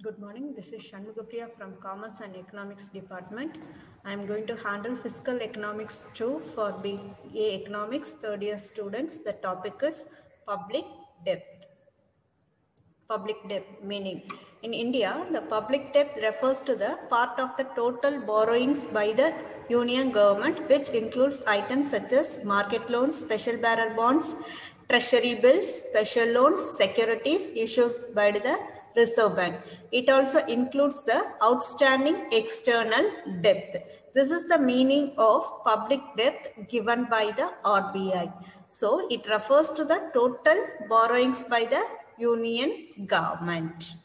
Good morning. This is Shanmugapriya from Commerce and Economics Department. I am going to handle Fiscal Economics 2 for BA Economics third year students. The topic is public debt. Public debt meaning in India, the public debt refers to the part of the total borrowings by the union government, which includes items such as market loans, special bearer bonds, treasury bills, special loans, securities issued by the Reserve Bank. It also includes the outstanding external debt. This is the meaning of public debt given by the RBI. So it refers to the total borrowings by the union government.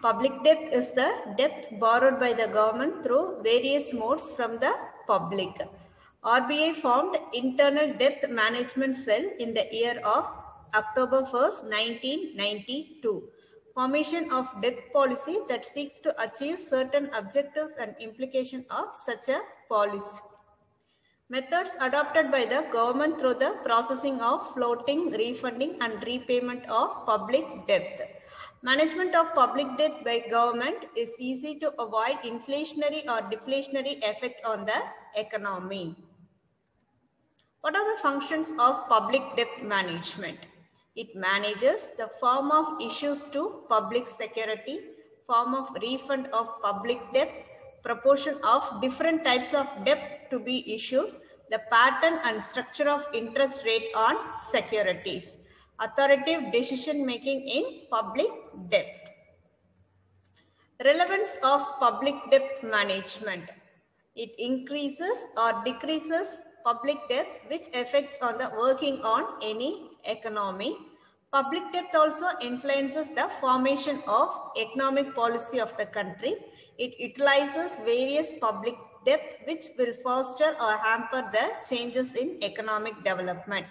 Public debt is the debt borrowed by the government through various modes from the public. RBI formed Internal Debt Management Cell in the year of October 1st, 1992. Formation of debt policy that seeks to achieve certain objectives and implications of such a policy. Methods adopted by the government through the processing of floating, refunding and repayment of public debt. Management of public debt by government is easy to avoid inflationary or deflationary effect on the economy. What are the functions of public debt management? It manages the form of issues to public security, form of refund of public debt, proportion of different types of debt to be issued, the pattern and structure of interest rate on securities, authoritative decision making in public debt. Relevance of public debt management. It increases or decreases public debt, which affects on the working on any economy. Public debt also influences the formation of economic policy of the country. It utilizes various public debt which will foster or hamper the changes in economic development.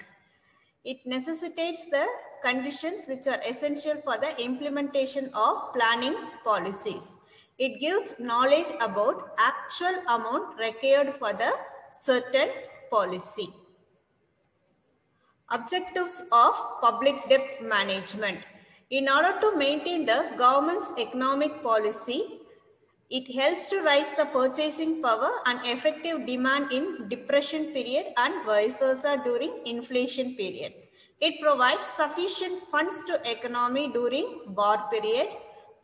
It necessitates the conditions which are essential for the implementation of planning policies. It gives knowledge about actual amount required for the certain policy. Objectives of public debt management. In order to maintain the government's economic policy, it helps to raise the purchasing power and effective demand in depression period and vice versa during inflation period. It provides sufficient funds to economy during war period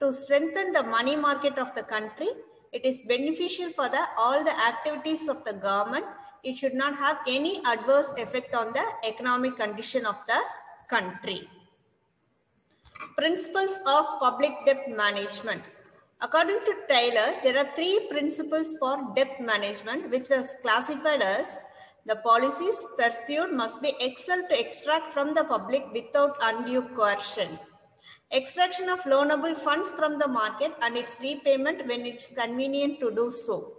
to strengthen the money market of the country. It is beneficial for all the activities of the government. It should not have any adverse effect on the economic condition of the country. Principles of public debt management. According to Taylor, there are 3 principles for debt management which was classified as the policies pursued must be excelled to extract from the public without undue coercion. Extraction of loanable funds from the market and its repayment when it's convenient to do so.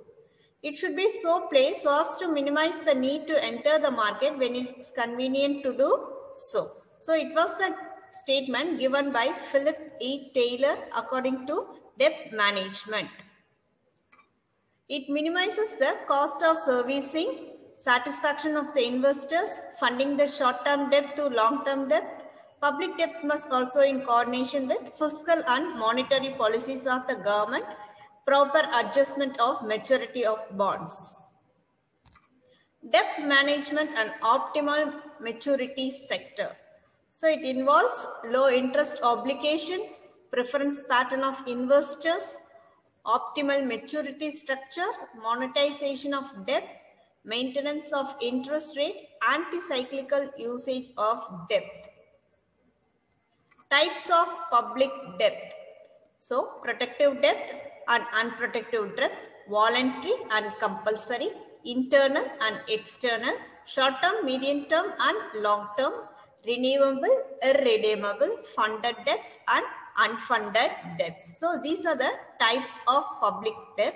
It should be so placed so as to minimize the need to enter the market when it's convenient to do so. So it was the statement given by Philip E. Taylor according to debt management. It minimizes the cost of servicing, satisfaction of the investors, funding the short-term debt to long-term debt. Public debt must also in coordination with fiscal and monetary policies of the government, proper adjustment of maturity of bonds. Debt management and optimal maturity sector. So it involves low interest obligation, preference pattern of investors, optimal maturity structure, monetization of debt, maintenance of interest rate, anti-cyclical usage of debt. Types of public debt. So protective debt and unprotected debt, voluntary and compulsory, internal and external, short-term, medium-term and long-term, renewable, irredeemable, funded debts and unfunded debts. So these are the types of public debt.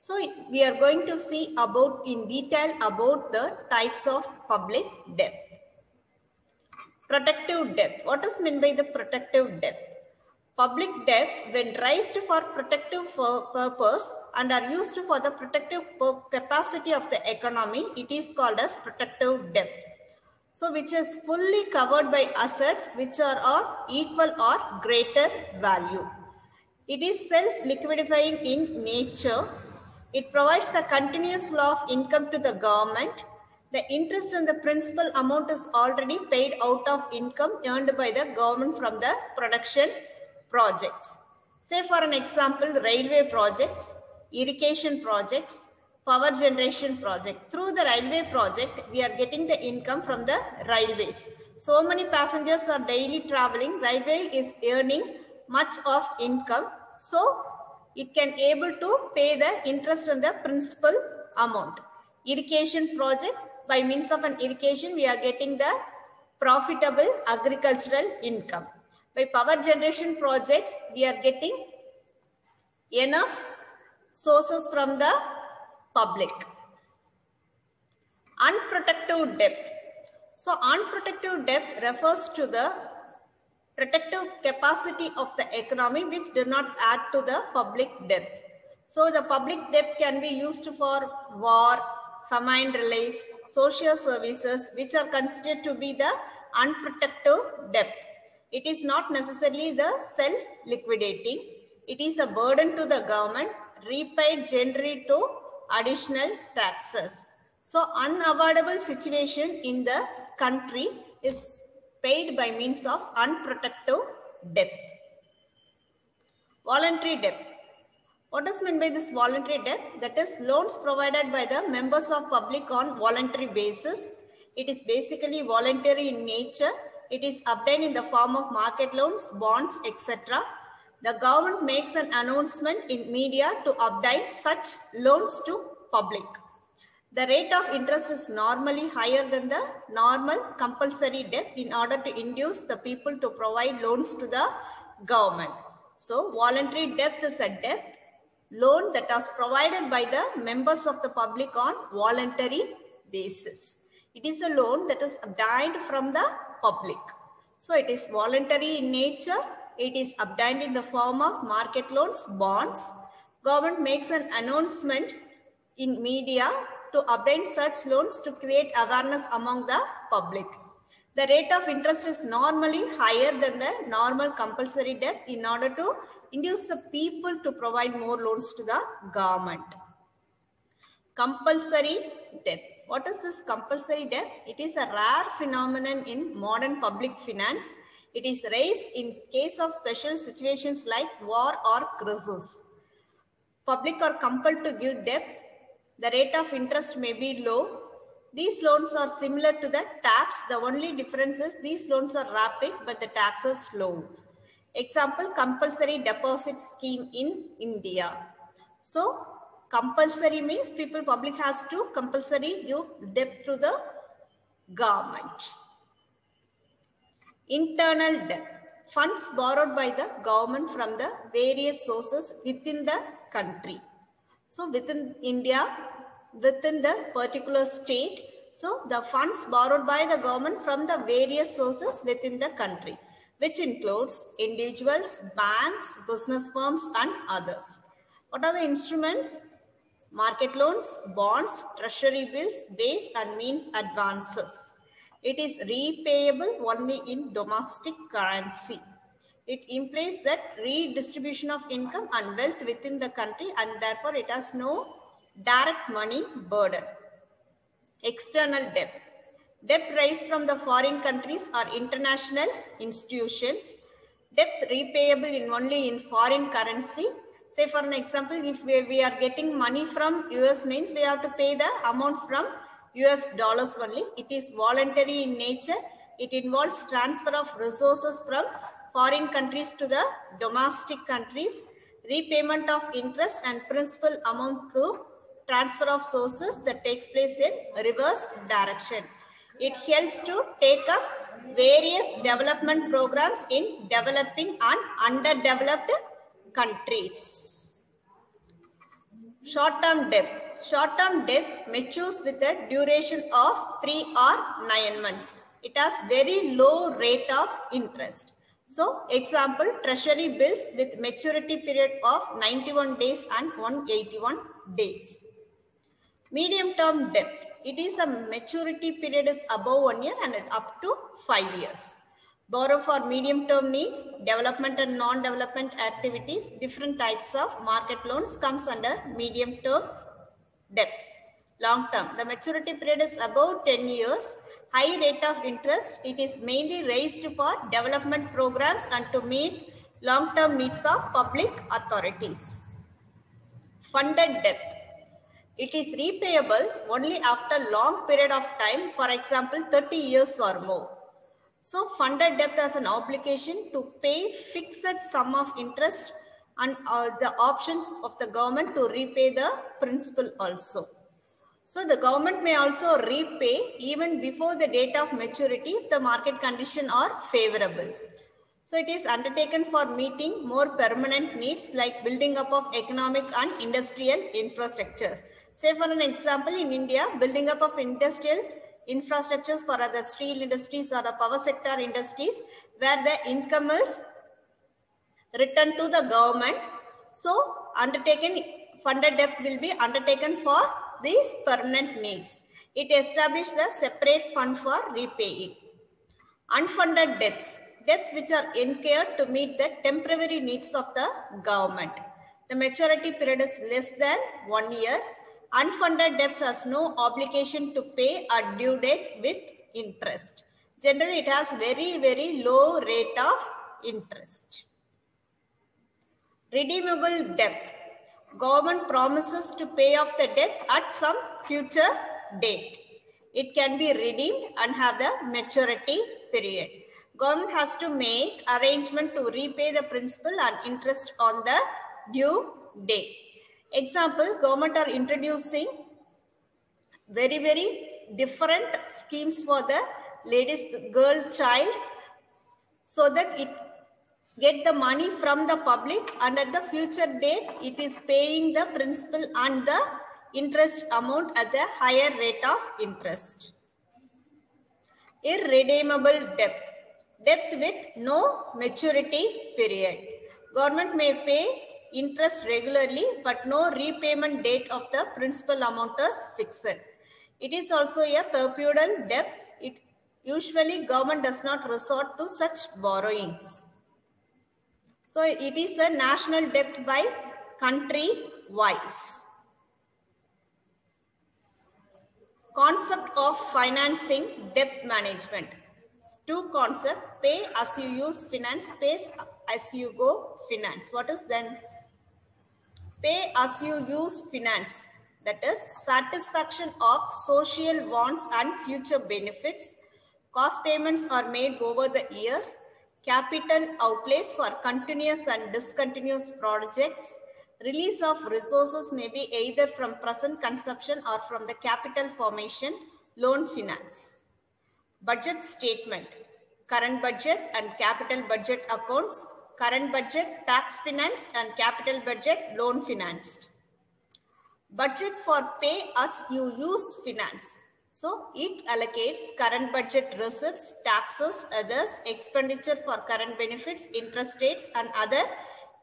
So we are going to see about in detail about the types of public debt. Protective debt. What is meant by the protective debt? Public debt, when raised for protective purpose and are used for the protective capacity of the economy, it is called as protective debt. So which is fully covered by assets which are of equal or greater value. It is self-liquidifying in nature. It provides a continuous flow of income to the government. The interest on the principal amount is already paid out of income earned by the government from the production projects. Say for an example, railway projects, irrigation projects, power generation project. Through the railway project, we are getting the income from the railways. So many passengers are daily traveling. Railway is earning much of income. So it can able to pay the interest on the principal amount. Irrigation project, by means of an irrigation, we are getting the profitable agricultural income. By power generation projects, we are getting enough sources from the public. Unprotected debt. So unprotected debt refers to the protective capacity of the economy which do not add to the public debt. So the public debt can be used for war, famine relief, social services, which are considered to be the unprotected debt. It is not necessarily the self-liquidating. It is a burden to the government, repaid generally to additional taxes. So unavoidable situation in the country is paid by means of unprotected debt. Voluntary debt. What is meant by this voluntary debt? That is loans provided by the members of public on voluntary basis. It is basically voluntary in nature. It is obtained in the form of market loans, bonds, etc. The government makes an announcement in media to obtain such loans to public. The rate of interest is normally higher than the normal compulsory debt in order to induce the people to provide loans to the government. So voluntary debt is a debt loan that was provided by the members of the public on voluntary basis. It is a loan that is obtained from the public. So it is voluntary in nature. It is obtained in the form of market loans, bonds. Government makes an announcement in media to obtain such loans to create awareness among the public. The rate of interest is normally higher than the normal compulsory debt in order to induce the people to provide more loans to the government. Compulsory debt. What is this compulsory debt? It is a rare phenomenon in modern public finance. It is raised in case of special situations like war or crisis. Public are compelled to give debt. The rate of interest may be low. These loans are similar to the tax. The only difference is these loans are rapid, but the tax is slow. Example, compulsory deposit scheme in India. So, compulsory means public has to compulsory give debt to the government. Internal debt. Funds borrowed by the government from the various sources within the country. So, within India, within the particular state, so the funds borrowed by the government from the various sources within the country, which includes individuals, banks, business firms, and others. What are the instruments? Market loans, bonds, treasury bills, days and means advances. It is repayable only in domestic currency. It implies that redistribution of income and wealth within the country, and therefore it has no direct money burden. External debt. Debt raised from the foreign countries or international institutions. Debt repayable only in foreign currency. Say for an example, if we are getting money from US means we have to pay the amount from US dollars only. It is voluntary in nature. It involves transfer of resources from foreign countries to the domestic countries, repayment of interest and principal amount to transfer of sources that takes place in reverse direction. It helps to take up various development programs in developing and underdeveloped countries. Short-term debt. Short-term debt matures with a duration of 3 or 9 months. It has very low rate of interest. So, example, treasury bills with maturity period of 91 days and 181 days. Medium-term debt. it is a maturity period is above 1 year and up to 5 years. Borrow for medium-term needs, development and non-development activities, different types of market loans comes under medium-term debt. Long-term, the maturity period is above 10 years. High rate of interest, it is mainly raised for development programs and to meet long-term needs of public authorities. Funded debt. It is repayable only after long period of time, for example, 30 years or more. So funded debt as an obligation to pay fixed sum of interest and the option of the government to repay the principal also. So the government may also repay even before the date of maturity if the market conditions are favorable. So it is undertaken for meeting more permanent needs like building up of economic and industrial infrastructures. Say for an example, in India, building up of industrial infrastructures for the steel industries or the power sector industries where the income is returned to the government. So funded debt will be undertaken for these permanent needs. It established the separate fund for repaying. Unfunded debts, debts which are incurred to meet the temporary needs of the government. The maturity period is less than 1 year. Unfunded debts has no obligation to pay a due date with interest. Generally, it has very, very low rate of interest. Redeemable debt. Government promises to pay off the debt at some future date. It can be redeemed and have the maturity period. Government has to make arrangement to repay the principal and interest on the due date. Example, government are introducing very, very different schemes for the ladies, girl child, so that it get the money from the public and at the future date, it is paying the principal and the interest amount at the higher rate of interest. Irredeemable debt, debt with no maturity period. Government may pay interest regularly, but no repayment date of the principal amount is fixed. It is also a perpetual debt. Usually government does not resort to such borrowings. So it is the national debt by country wise. Concept of financing debt management. Two concepts: pay as you use finance, pay as you go finance. What is then? Pay as you use finance, that is satisfaction of social wants and future benefits. Cost payments are made over the years. Capital outlays for continuous and discontinuous projects. Release of resources may be either from present consumption or from the capital formation, loan finance. Budget statement, current budget and capital budget accounts, current budget tax financed and capital budget loan financed. Budget for pay as you use finance. So it allocates current budget receipts, taxes, others, expenditure for current benefits, interest rates and other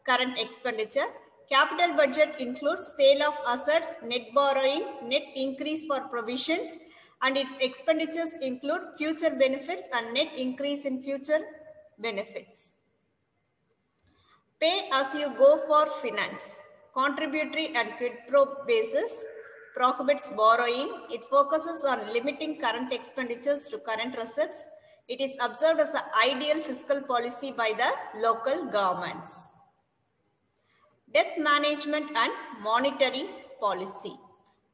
current expenditure. Capital budget includes sale of assets, net borrowings, net increase for provisions, and its expenditures include future benefits and net increase in future benefits. Pay as you go for finance. Contributory and quid pro basis prohibits borrowing. It focuses on limiting current expenditures to current receipts. It is observed as an ideal fiscal policy by the local governments. Debt management and monetary policy.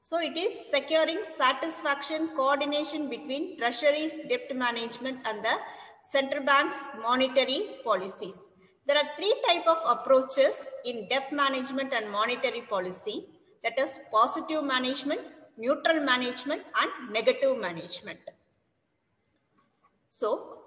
So it is securing satisfaction coordination between Treasury's debt management and the central bank's monetary policies. There are three types of approaches in debt management and monetary policy, that is positive management, neutral management and negative management. So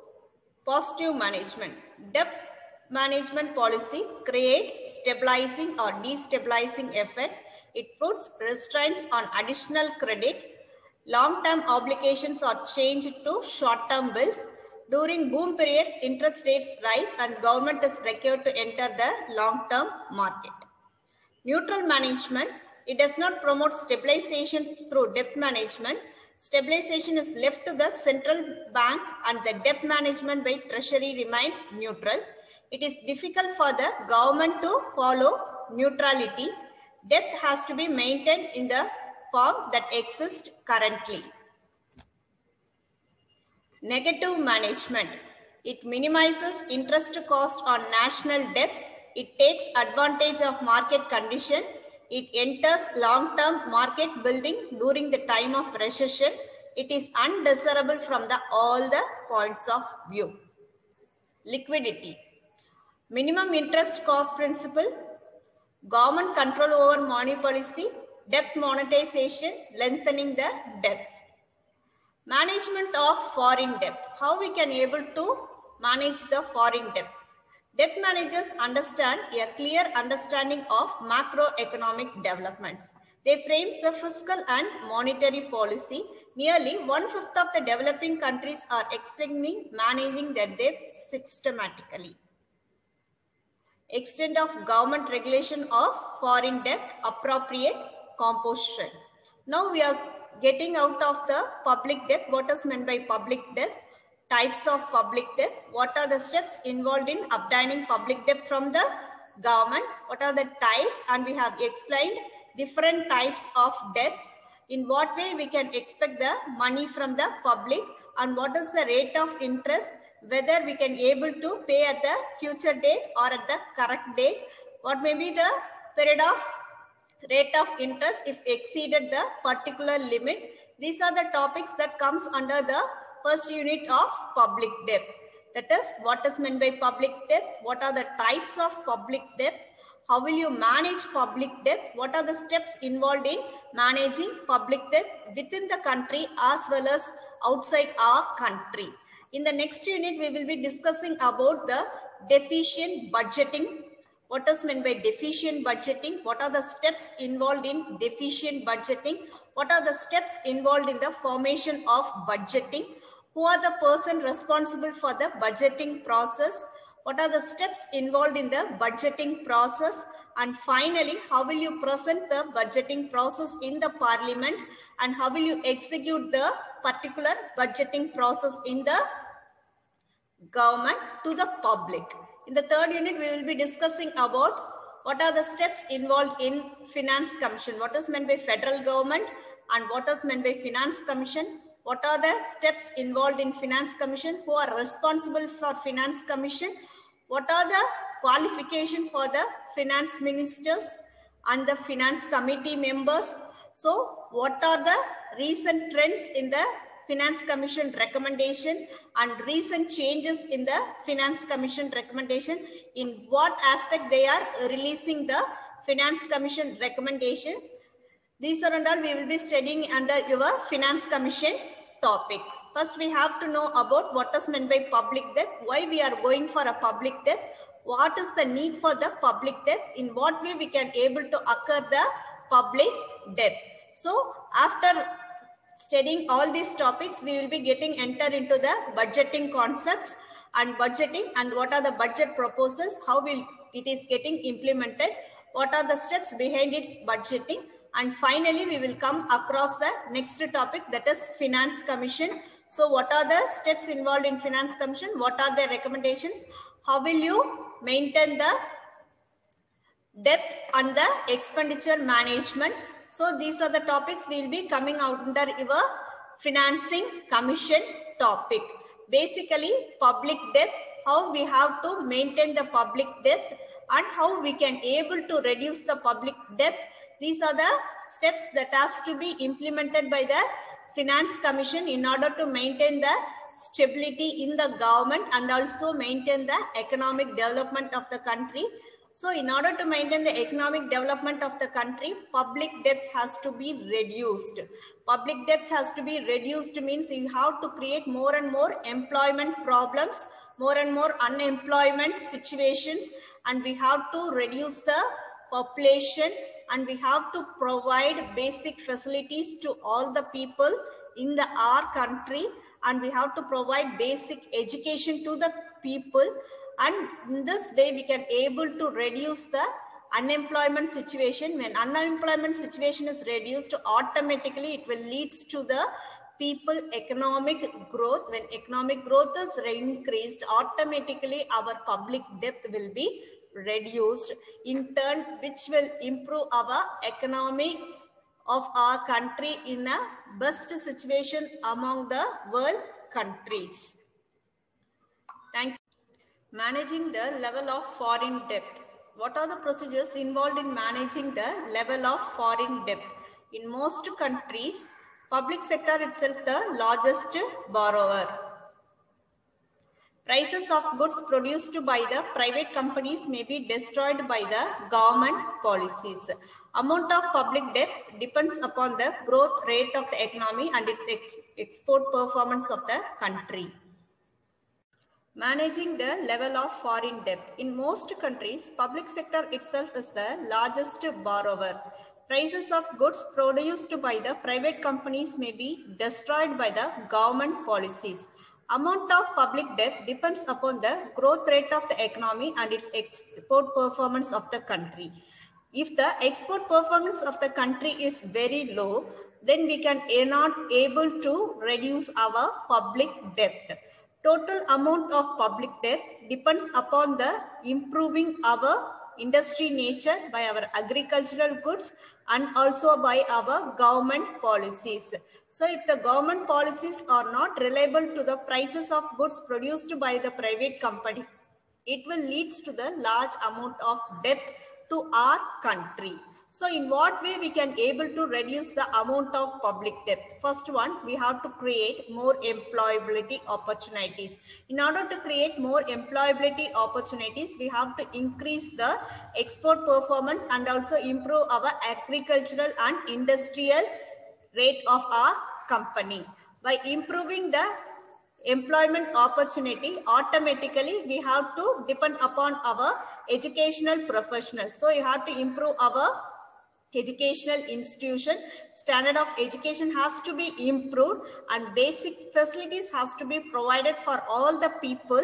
positive management. Debt management policy creates stabilizing or destabilizing effect. It puts restraints on additional credit. Long-term obligations are changed to short-term bills. During boom periods, interest rates rise and government is required to enter the long-term market. Neutral management, it does not promote stabilization through debt management. Stabilization is left to the central bank and the debt management by treasury remains neutral. It is difficult for the government to follow neutrality. Debt has to be maintained in the form that exists currently. Negative management. It minimizes interest cost on national debt. It takes advantage of market condition. It enters long-term market building during the time of recession. It is undesirable from all the points of view. Liquidity. Minimum interest cost principle. Government control over money policy. Debt monetization, lengthening the debt. Management of foreign debt. How we can able to manage the foreign debt? Debt managers understand a clear understanding of macroeconomic developments. They frame the fiscal and monetary policy. Nearly 1/5 of the developing countries are explaining managing their debt systematically. Extent of government regulation of foreign debt, appropriate composition. Now we are getting out of the public debt. What is meant by public debt? Types of public debt. What are the steps involved in obtaining public debt from the government? What are the types? And we have explained different types of debt. In what way we can expect the money from the public, and what is the rate of interest, whether we can able to pay at the future date or at the correct date. What may be the period of rate of interest if exceeded the particular limit. These are the topics that comes under the first unit of public debt. That is, what is meant by public debt? What are the types of public debt? How will you manage public debt? What are the steps involved in managing public debt within the country as well as outside our country? In the next unit, we will be discussing about the deficient budgeting. What is meant by deficient budgeting? What are the steps involved in deficient budgeting? What are the steps involved in the formation of budgeting? Who are the person responsible for the budgeting process? What are the steps involved in the budgeting process? And finally, how will you present the budgeting process in the parliament? And how will you execute the particular budgeting process in the government to the public? In the third unit, we will be discussing about what are the steps involved in Finance Commission. What is meant by federal government and what is meant by Finance Commission? What are the steps involved in Finance Commission? Who are responsible for Finance Commission? What are the qualifications for the finance ministers and the finance committee members? So what are the recent trends in the Finance Commission recommendation and recent changes in the Finance Commission recommendation? In what aspect they are releasing the Finance Commission recommendations? These are and all we will be studying under your Finance Commission topic. First, we have to know about what is meant by public debt, why we are going for a public debt, what is the need for the public debt, in what way we can able to occur the public debt. So, after studying all these topics, we will be getting enter into the budgeting concepts and budgeting and what are the budget proposals, how will it is getting implemented, what are the steps behind its budgeting, and finally we will come across the next topic, that is Finance Commission. So what are the steps involved in Finance Commission, what are the recommendations, how will you maintain the debt and the expenditure management. So these are the topics we will be coming out under your Financing Commission topic. Basically, public debt, how we have to maintain the public debt and how we can able to reduce the public debt. These are the steps that has to be implemented by the Finance Commission in order to maintain the stability in the government and also maintain the economic development of the country. So in order to maintain the economic development of the country, public debts has to be reduced. Public debts has to be reduced means you have to create more and more employment problems, more and more unemployment situations, and we have to reduce the population and we have to provide basic facilities to all the people in our country, and we have to provide basic education to the people, and in this way we can able to reduce the unemployment situation. When unemployment situation is reduced, automatically it will lead to the people economic growth. When economic growth is increased, automatically our public debt will be reduced, in turn which will improve our economy of our country in a best situation among the world countries. Thank you. Managing the level of foreign debt. What are the procedures involved in managing the level of foreign debt? In most countries, public sector itself the largest borrower. Prices of goods produced by the private companies may be destroyed by the government policies. Amount of public debt depends upon the growth rate of the economy and its export performance of the country. Managing the level of foreign debt. In most countries, public sector itself is the largest borrower. Prices of goods produced by the private companies may be destroyed by the government policies. Amount of public debt depends upon the growth rate of the economy and its export performance of the country. If the export performance of the country is very low, then we can not able to reduce our public debt. Total amount of public debt depends upon the improving our industry nature by our agricultural goods and also by our government policies. So if the government policies are not reliable to the prices of goods produced by the private company, it will lead to the large amount of debt to our country. So in what way we can able to reduce the amount of public debt? First one, we have to create more employability opportunities. In order to create more employability opportunities, we have to increase the export performance and also improve our agricultural and industrial rate of our company. By improving the employment opportunity, automatically we have to depend upon our educational professionals. So you have to improve our educational institution. Standard of education has to be improved and basic facilities has to be provided for all the people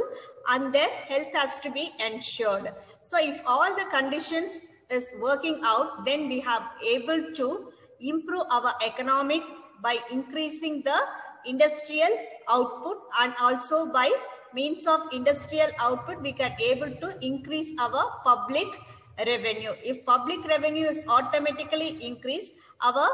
and their health has to be ensured. So if all the conditions is working out, then we have able to improve our economic by increasing the industrial output, and also by means of industrial output we can able to increase our public revenue. If public revenue is automatically increased, our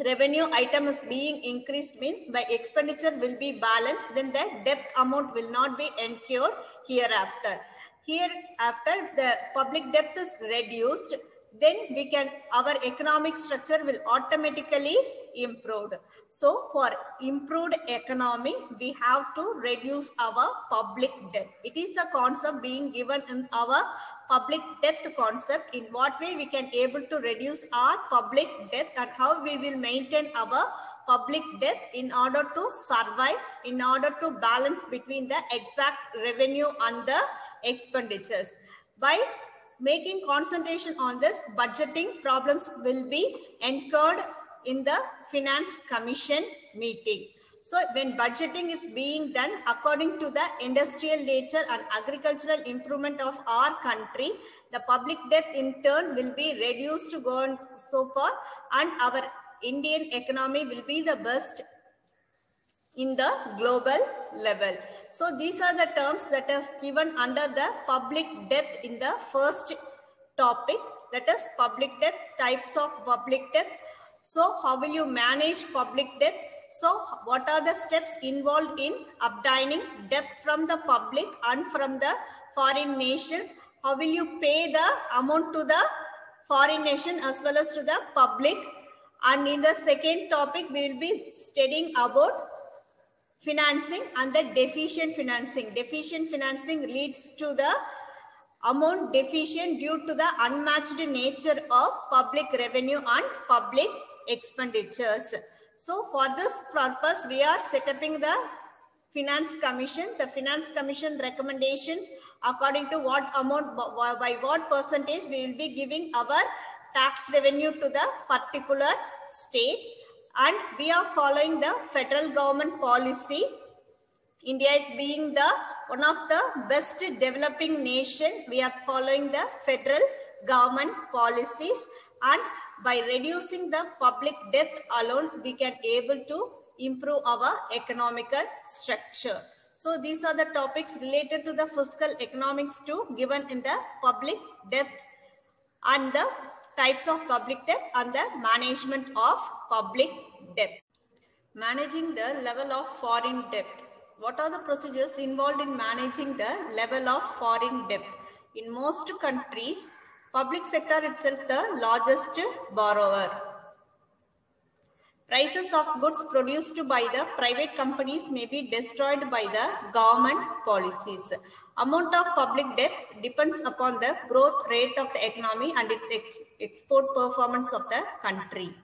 revenue item is being increased, means by expenditure will be balanced, then the debt amount will not be incurred hereafter. Hereafter, if the public debt is reduced, then we can, our economic structure will automatically improve. So for improved economy, we have to reduce our public debt. It is the concept being given in our public debt concept. In what way we can able to reduce our public debt and how we will maintain our public debt in order to survive, in order to balance between the exact revenue and the expenditures. By making concentration on this, budgeting problems will be incurred in the Finance Commission meeting. So when budgeting is being done according to the industrial nature and agricultural improvement of our country, the public debt in turn will be reduced to go on so far, and our Indian economy will be the best in the global level. So these are the terms that are given under the public debt in the first topic, that is public debt, types of public debt. So how will you manage public debt? So what are the steps involved in obtaining debt from the public and from the foreign nations? How will you pay the amount to the foreign nation as well as to the public? And in the second topic, we will be studying about financing and the deficient financing. Deficient financing leads to the amount deficient due to the unmatched nature of public revenue and public expenditures. So for this purpose, we are setting the Finance Commission. The Finance Commission recommendations according to what amount, by what percentage we will be giving our tax revenue to the particular state. And we are following the federal government policy. India is being the one of the best developing nation. We are following the federal government policies, and by reducing the public debt alone, we can able to improve our economical structure. So these are the topics related to the fiscal economics too, given in the public debt and the types of public debt and the management of public debt. Managing the level of foreign debt. What are the procedures involved in managing the level of foreign debt? In most countries, public sector itself the largest borrower. Prices of goods produced by the private companies may be destroyed by the government policies. Amount of public debt depends upon the growth rate of the economy and its export performance of the country.